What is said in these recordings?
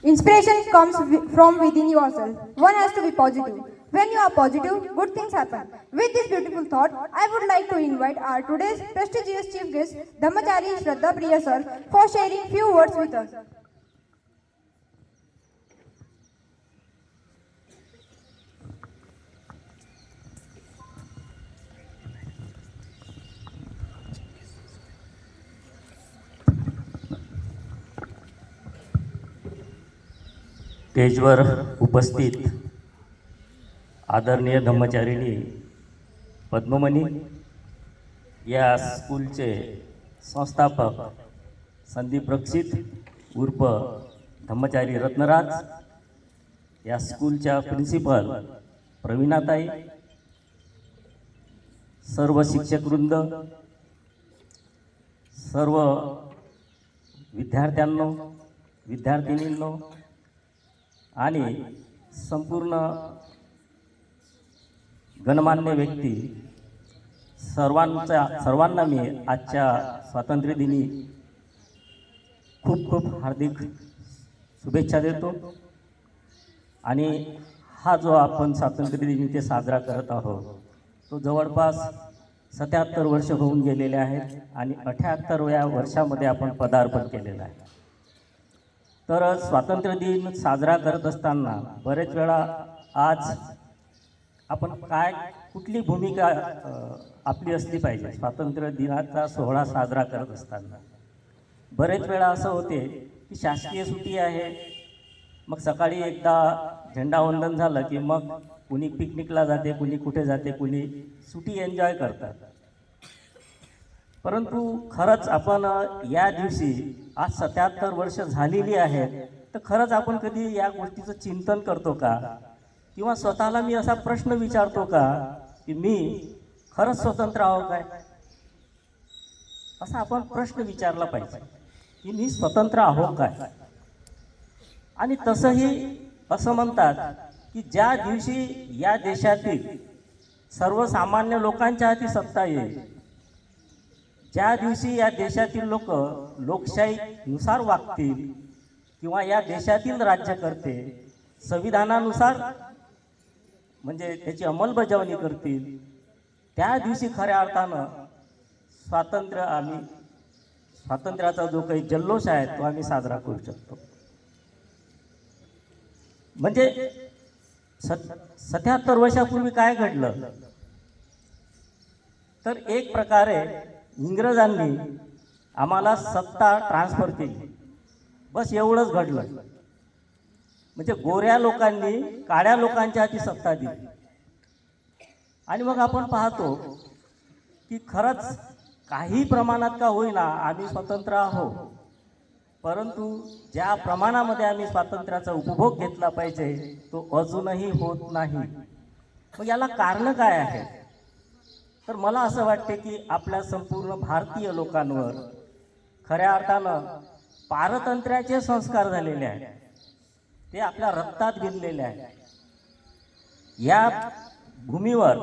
Inspiration comes from within yourself. One has to be positive. When you are positive, good things happen. With this beautiful thought, I would like to invite our today's prestigious chief guest, Dhammachari Shraddha Priya sir, for sharing few words with us. स्टेजवर उपस्थित आदरणीय धम्मचारिणी पद्ममणी या स्कूलचे संस्थापक संदीप रक्षित उर्फ धम्मचारी रत्नराज, या स्कूलच्या principal प्रवीणाताई, सर्व शिक्षकवृंद, सर्व विद्यार्थ्यांनो, विद्यार्थिनींनो आणि संपूर्ण गणमान्य व्यक्ती सर्वांना मी आजच्या स्वातंत्र्यदिनी खूप खूप हार्दिक शुभेच्छा देतो. आणि हा जो आपण स्वातंत्र्यदिन ते साजरा करत आहोत तो जवळपास 77 वर्ष होऊन गेलेले आहेत आणि 78व्या वर्षामध्ये आपण पदार्पण केलेलं आहे. तर स्वातंत्र्य दिन साजरा करत असताना बरेच वेळा आज आपण कुठली भूमिका आपली असली पाहिजे स्वातंत्र्य दिनाचा सोहळा साजरा करत असताना. बरेच वेळा असं होते की शासकीय सुट्टी आहे, मग सकाळी एकदा झेंडावंदन झालं की मग कुणी पिकनिकला जाते, कुणी कुठे जाते, कुणी सुट्टी एन्जॉय करतात. परंतु खरंच आपण या दिवशी आज 77 वर्ष झालेली आहेत, तर खरंच आपण कधी या गोष्टीचं चिंतन करतो का? किंवा स्वतःला मी असा प्रश्न विचारतो का की मी खरंच स्वतंत्र आहो काय? असा आपण प्रश्न विचारला पाहिजे की मी स्वतंत्र आहो काय? आणि तसंही असं म्हणतात की ज्या दिवशी या देशातील सर्वसामान्य लोकांच्या हाती सत्ता येईल, ज्या दिवशी या देशातील लोक लोकशाहीनुसार वागतील किंवा या देशातील राज्यकर्ते संविधानानुसार म्हणजे त्याची अंमलबजावणी करतील, त्या दिवशी खऱ्या अर्थानं स्वातंत्र्याचा जो काही जल्लोष आहे तो आम्ही साजरा करू शकतो. म्हणजे 77 वर्षापूर्वी काय घडलं, तर एक प्रकारे इंग्रजांनी आम्हाला सत्ता ट्रान्सफर केली, बस एवढंच घडलं. म्हणजे गोऱ्या लोकांनी काळ्या लोकांच्या हाती सत्ता दिली. आणि मग आपण पाहतो की खरंच काही प्रमाणात का होईना आम्ही स्वतंत्र आहोत, परंतु ज्या प्रमाणामध्ये आम्ही स्वातंत्र्याचा उपभोग घेतला पाहिजे तो अजूनही होत नाही. मग याला कारण काय आहे? तर मला असं वाटते की आपल्या संपूर्ण भारतीय लोकांवर खऱ्या अर्थानं पारतंत्र्याचे संस्कार झालेले आहेत, ते आपल्या रक्तात भिनलेले आहेत. या भूमीवर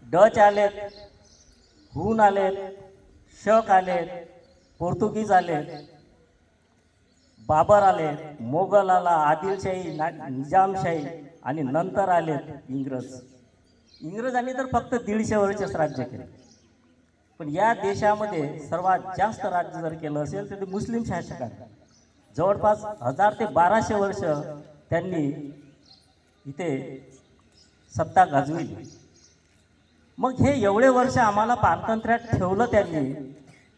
डच आलेत, हून आलेत, शक आलेत, पोर्तुगीज आलेत, बाबर आले, मोगल आला, आदिलशाही, निजामशाही आणि नंतर आलेत इंग्रज. इंग्रजांनी तर फक्त 150 वर्षच राज्य केले, पण या देशामध्ये सर्वात जास्त राज्य जर केलं असेल तर ते मुस्लिम शासकांनी जवळपास 1000 ते 1200 वर्ष त्यांनी इथे सत्ता गाजविली. मग हे एवढे वर्ष आम्हाला पारतंत्र्यात ठेवलं त्यांनी,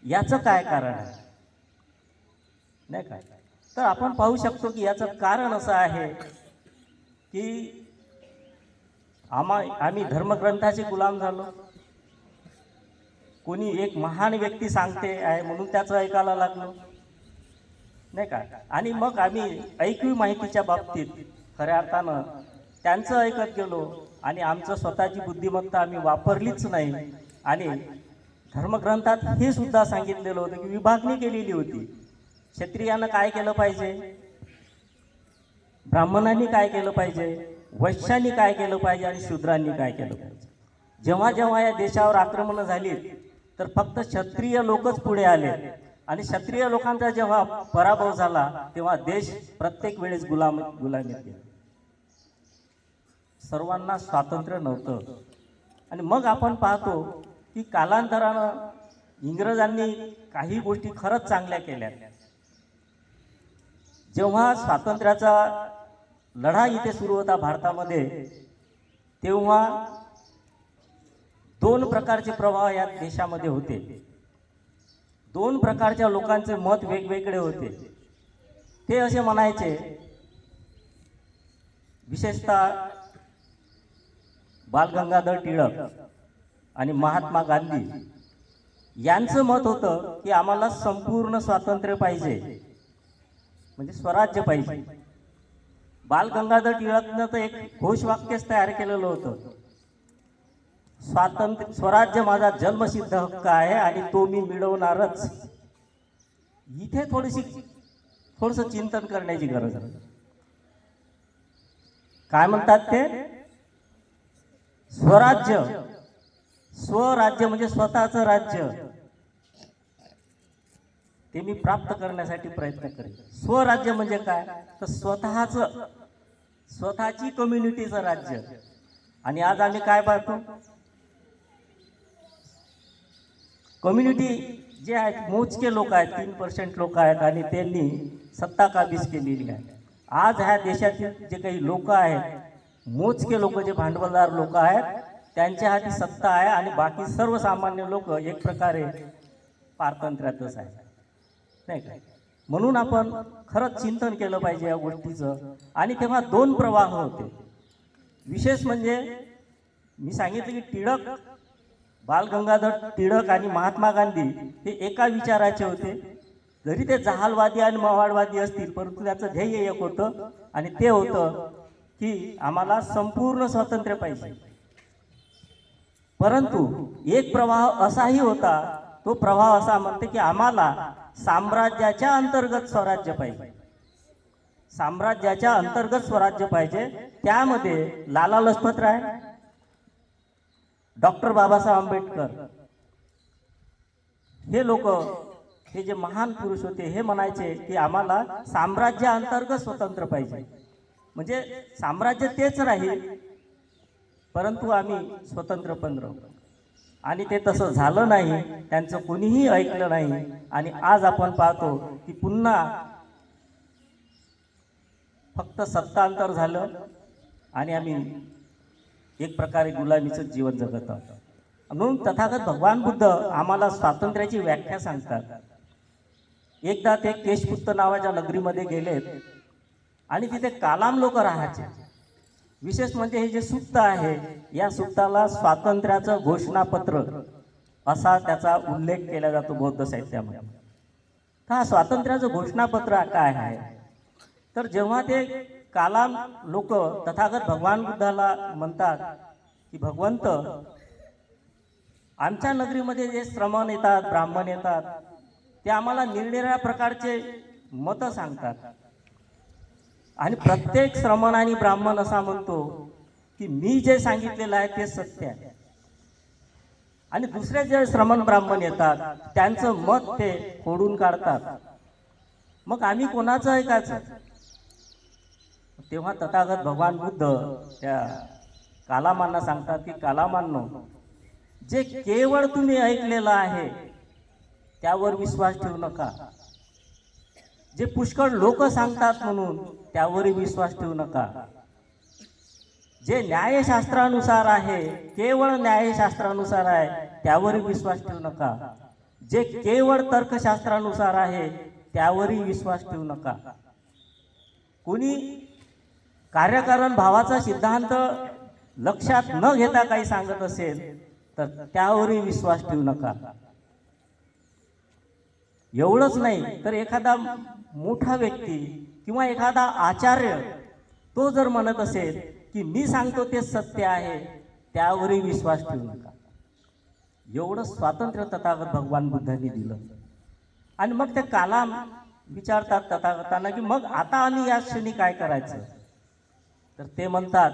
याचं काय कारण आहे नाही काय? तर आपण पाहू शकतो की याचं कारण असं आहे की आम्ही धर्मग्रंथाचे गुलाम झालो. कोणी एक महान व्यक्ती सांगते आहे म्हणून त्याचं ऐकायला लागलो नाही का? आणि मग आम्ही ऐकीव माहितीच्या बाबतीत खऱ्या अर्थानं त्यांचं ऐकत गेलो आणि आमचं स्वतःची बुद्धिमत्ता आम्ही वापरलीच नाही. आणि धर्मग्रंथात हे सुद्धा सांगितलेलं होतं की विभागणी केलेली होती. क्षत्रियांना काय केलं पाहिजे, ब्राह्मणांनी काय केलं पाहिजे, वैश्यांनी काय केलं पाहिजे आणि शूद्रांनी काय केलं पाहिजे. जेव्हा जेव्हा या देशावर आक्रमणं झाली तर फक्त क्षत्रिय लोकच पुढे आले आणि क्षत्रिय लोकांचा जेव्हा पराभव झाला तेव्हा देश प्रत्येक वेळेस गुलामीत गेला. सर्वांना स्वातंत्र्य नव्हतं. आणि मग आपण पाहतो की कालांतरानं इंग्रजांनी काही गोष्टी खरंच चांगल्या केल्या. जेव्हा स्वातंत्र्याचा लढा इथे सुरू होता भारतामध्ये, तेव्हा दोन प्रकारचे प्रवाह या देशामध्ये होते. दोन प्रकारच्या लोकांचे मत वेगवेगळे होते. ते असे म्हणायचे, विशेषतः बाल गंगाधर टिळक आणि महात्मा गांधी यांचं मत होतं की आम्हाला संपूर्ण स्वातंत्र्य पाहिजे, म्हणजे स्वराज्य पाहिजे. बाल गंगाधर टिळकनं तर एक घोषवाक्यच तयार केलेलं होतं, स्वराज्य माझा जन्मसिद्ध हक्क आहे आणि तो मी मिळवणारच. इथे थोडंसं चिंतन करण्याची गरज आहे. काय म्हणतात ते? स्वराज्य म्हणजे स्वतःचं राज्य, ते मी प्राप्त करण्यासाठी प्रयत्न करेन. स्वराज्य म्हणजे काय? तर स्वतःची कम्युनिटीचं राज्य. आणि आज आम्ही काय पाहतो? कम्युनिटी जे आहेत, मोजके लोक आहेत, 3% लोक आहेत आणि त्यांनी सत्ता काबीज केलेली आहे. आज ह्या देशातील जे काही लोक आहेत, मोजके लोक, जे भांडवलदार लोक आहेत, त्यांच्या हाती सत्ता आहे आणि बाकी सर्वसामान्य लोक एक प्रकारे पारतंत्र्यातच आहे, नाही का? म्हणून आपण खरंच चिंतन केलं पाहिजे या गोष्टीचं. आणि तेव्हा दोन प्रवाह होते. विशेष म्हणजे मी सांगितलं की बाल गंगाधर टिळक आणि महात्मा गांधी हे एका विचाराचे होते. जरी ते जहालवादी आणि मवाळवादी असतील, परंतु त्याचं ध्येय एक होतं आणि ते होतं की आम्हाला संपूर्ण स्वातंत्र्य पाहिजे. परंतु एक प्रवाह असाही होता, तो प्रवाह असा म्हणते की आम्हाला साम्राज्याच्या अंतर्गत स्वराज्य पाहिजे. साम्राज्याच्या अंतर्गत स्वराज्य पाहिजे. त्यामध्ये लाला लजपतराय, डॉक्टर बाबासाहेब आंबेडकर हे लोक, हे जे महान पुरुष होते, हे म्हणायचे की आम्हाला साम्राज्य अंतर्गत स्वतंत्र पाहिजे. म्हणजे साम्राज्य तेच राहील, परंतु आम्ही स्वतंत्र पण राहू. आणि ते तसं झालं नाही. त्यांचं कोणीही ऐकलं नाही. आणि आज आपण पाहतो की पुन्हा फक्त सत्तांतर झालं आणि आम्ही एक प्रकारे गुलामीचं जीवन जगत आहोत. म्हणून तथागत भगवान बुद्ध आम्हाला स्वातंत्र्याची व्याख्या सांगतात. एकदा ते केशपुत्त नावाच्या नगरीमध्ये गेलेत आणि तिथे कालाम लोक राहायचे. विशेष म्हणजे हे जे सुक्त आहे, या सुक्ताला स्वातंत्र्याचं घोषणापत्र असा त्याचा उल्लेख केला जातो बौद्ध साहित्यामध्ये. हा स्वातंत्र्याचं घोषणापत्र काय आहे? तर जेव्हा ते कालाम लोक तथागत भगवान बुद्धाला म्हणतात की भगवंत, आमच्या नगरीमध्ये जे श्रमण येतात, ब्राह्मण येतात, ते आम्हाला निरनिराळ्या प्रकारचे मतं सांगतात आणि प्रत्येक श्रमण आणि ब्राह्मण असा म्हणतो की मी जे सांगितलेलं आहे ते सत्य आहे. आणि दुसरे जे श्रमण ब्राह्मण येतात, त्यांचं मत ते फोडून काढतात. मग आम्ही कोणाचं ऐकायचं? तेव्हा तथागत भगवान बुद्ध त्या कालामांना सांगतात की कालामांनो, जे केवळ तुम्ही ऐकलेलं आहे त्यावर विश्वास ठेवू नका. जे पुष्कळ लोक सांगतात म्हणून त्यावरही विश्वास ठेवू नका. जे न्यायशास्त्रानुसार आहे, केवळ न्यायशास्त्रानुसार आहे, त्यावरही विश्वास ठेवू नका. जे केवळ तर्कशास्त्रानुसार आहे त्यावरही विश्वास ठेवू नका. कोणी कार्यकारण भावाचा सिद्धांत लक्षात न घेता काही सांगत असेल तर त्यावरही विश्वास ठेवू नका. एवढंच नाही तर एखादा मोठा व्यक्ती किंवा एखादा आचार्य तो जर म्हणत असेल की मी सांगतो ते सत्य आहे, त्यावरही विश्वास ठेवू नका. एवढं स्वातंत्र्य तथागत भगवान बुद्धांनी दिलं. आणि मग ते कालाम विचारतात तथागतांना की मग आता आम्ही या क्षणी काय करायचं? तर ते म्हणतात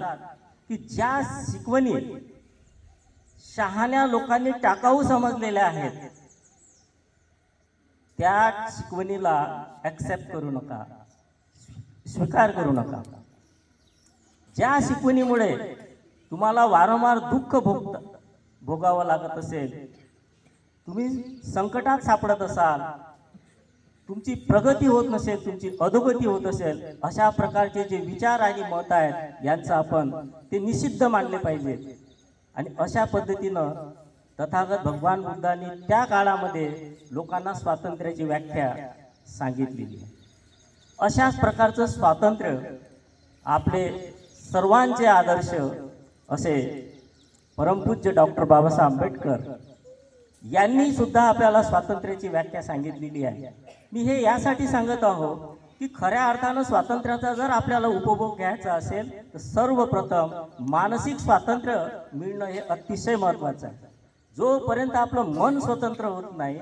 की ज्या शिकवणी शहाण्या लोकांनी टाकाऊ समजलेल्या आहेत त्या शिकवणीला ॲक्सेप्ट करू नका, स्वीकार करू नका. ज्या शिकवणीमुळे तुम्हाला वारंवार दुःख भोगावं लागत असेल, तुम्ही संकटात सापडत असाल, तुमची प्रगती होत नसेल, तुमची अधोगती होत असेल, अशा प्रकारचे जे विचार आणि मत आहेत यांचं आपण ते निषिद्ध मानले पाहिजे. आणि अशा पद्धतीनं तथागत भगवान बुद्धांनी त्या काळामध्ये लोकांना स्वातंत्र्याची व्याख्या सांगितलेली. अशाच प्रकारचं स्वातंत्र्य आपले सर्वांचे आदर्श असे परमपूज्य डॉक्टर बाबासाहेब आंबेडकर यांनी सुद्धा आपल्याला स्वातंत्र्याची व्याख्या सांगितलेली आहे. मी हे यासाठी सांगत आहो की खऱ्या अर्थानं स्वातंत्र्याचा जर आपल्याला उपभोग घ्यायचा असेल तर सर्वप्रथम मानसिक स्वातंत्र्य मिळणं हे अतिशय महत्त्वाचं आहे. जोपर्यंत आपलं मन स्वतंत्र होत नाही,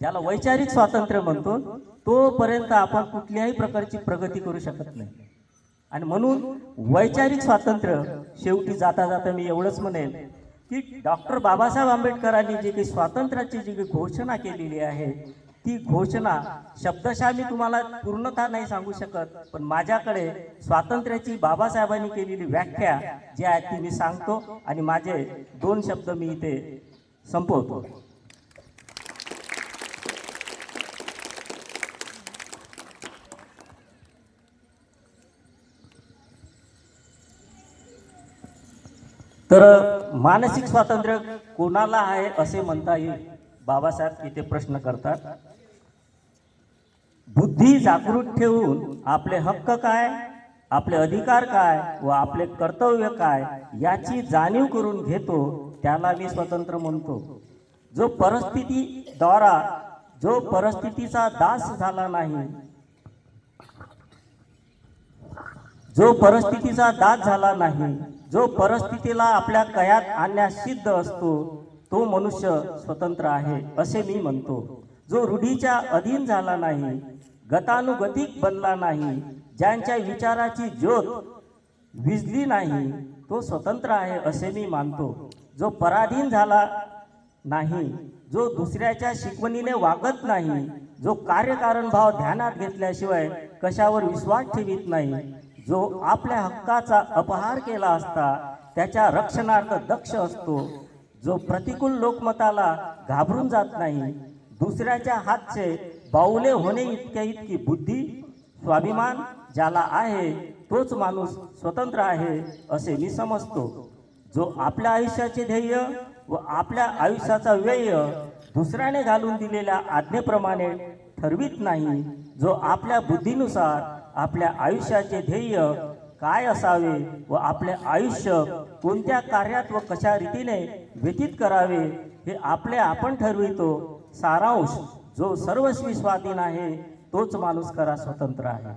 ज्याला वैचारिक स्वातंत्र्य म्हणतो, तोपर्यंत आपण कुठल्याही प्रकारची प्रगती करू शकत नाही. आणि म्हणून वैचारिक स्वातंत्र्य शेवटी जाता जाता मी एवढंच म्हणेन की डॉक्टर बाबासाहेब आंबेडकरांनी जी काही स्वातंत्र्याची जी काही घोषणा केलेली आहे, ती घोषणा शब्दशः मी तुम्हाला पूर्णतः नाही सांगू शकत, पण माझ्याकडे स्वातंत्र्याची बाबासाहेबांनी केलेली व्याख्या जी आहे ती मी सांगतो आणि माझे 2 शब्द मी इथे संपवतो. तर मानसिक स्वातंत्र्य कोणाला आहे असे म्हणता येईल? बाबासाहेब इथे प्रश्न करतात. बुद्धी जागृत ठेवून आपले हक्क काय, आपले अधिकार काय व आपले कर्तव्य काय याची जाणीव करून घेतो त्याला मी स्वतंत्र म्हणतो. जो परिस्थितीचा दास झाला नाही, जो परिस्थितीचा दास झाला नाही, जो परिस्थितीला आपल्या कयात आणण्यास सिद्ध असतो, तो मनुष्य स्वतंत्र आहे असे मी म्हणतो. जो रूढीच्या अधीन झाला नाही, गतानुगतिक बनला नाही, ज्यांच्या विचाराची ज्योत विझली नाही, तो स्वतंत्र आहे असे मी मानतो. जो पराधीन झाला नाही, जो दुसऱ्याच्या शिकवणीने वागत नाही, जो कार्यकारण भाव ध्यानात घेतल्याशिवाय कशावर विश्वास ठेवित नाही, जो आपल्या हक्काचा अपहार केला असता त्याच्या रक्षणार्थ दक्ष असतो, जो प्रतिकूल लोकमताला घाबरून जात नाही, दुसऱ्याच्या हातचे बाहुले होणे इतकी बुद्धी स्वाभिमान ज्याला आहे तोच माणूस स्वतंत्र आहे असे मी समजतो. जो आपल्या आयुष्याचे ध्येय व आपल्या आयुष्याचा व्यय दुसऱ्याने घालून दिलेल्या आज्ञेप्रमाणे ठरवित नाही, जो आपल्या बुद्धीनुसार आपल्या आयुष्याचे ध्येय काय असावे व आपले आयुष्य कोणत्या कार्यात व कशा रीतीने व्यतीत करावे हे आपले आपण ठरवितो. सारांश, जो सर्वस्वी स्वाधीन आहे तोच माणूस खरा स्वतंत्र आहे.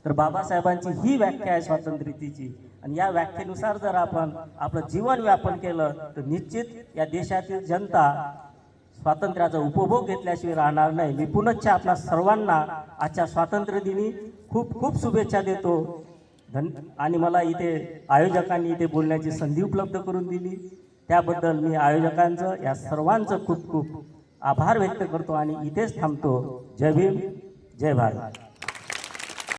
तर बाबासाहेबांची ही व्याख्या आहे स्वातंत्र्याची. आणि या व्याख्येनुसार जर आपण आपलं जीवन व्यापन केलं तर निश्चित या देशातील जनता स्वातंत्र्याचा उपभोग घेतल्याशिवाय राहणार नाही. मी पुनश्च आपल्या सर्वांना आजच्या स्वातंत्र्य दिनी खूप खूप शुभेच्छा देतो. आणि मला इथे आयोजकांनी इथे बोलण्याची संधी उपलब्ध करून दिली त्याबद्दल मी आयोजकांचं या सर्वांचं खूप खूप आभार व्यक्त करतो आणि इथेच थांबतो. जय भीम, जय भारत.